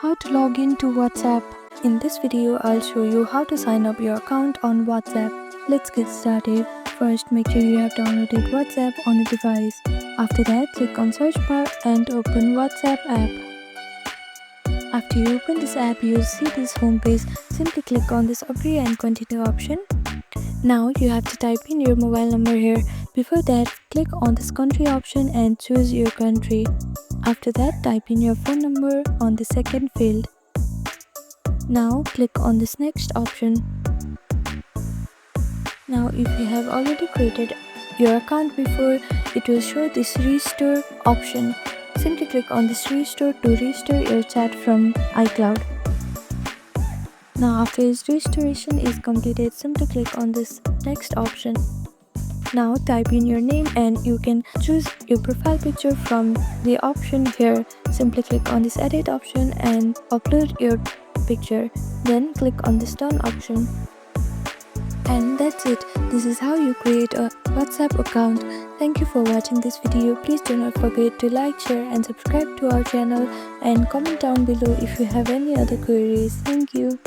How to log in to WhatsApp. In this video, I'll show you how to sign up your account on WhatsApp. Let's get started. First, make sure you have downloaded WhatsApp on your device. After that, click on search bar and open WhatsApp app. After you open this app, you'll see this homepage. Simply click on this agree and continue option. Now you have to type in your mobile number here. Before that, click on this country option and choose your country. After that, type in your phone number on the second field. Now click on this next option. Now if you have already created your account before, it will show this restore option. Simply click on this restore to restore your chat from iCloud. Now after its restoration is completed, simply click on this next option. Now type in your name and you can choose your profile picture from the option here. Simply click on this edit option and upload your picture. Then click on this done option. And that's it. This is how you create a WhatsApp account. Thank you for watching this video. Please do not forget to like, share and subscribe to our channel and comment down below if you have any other queries. Thank you.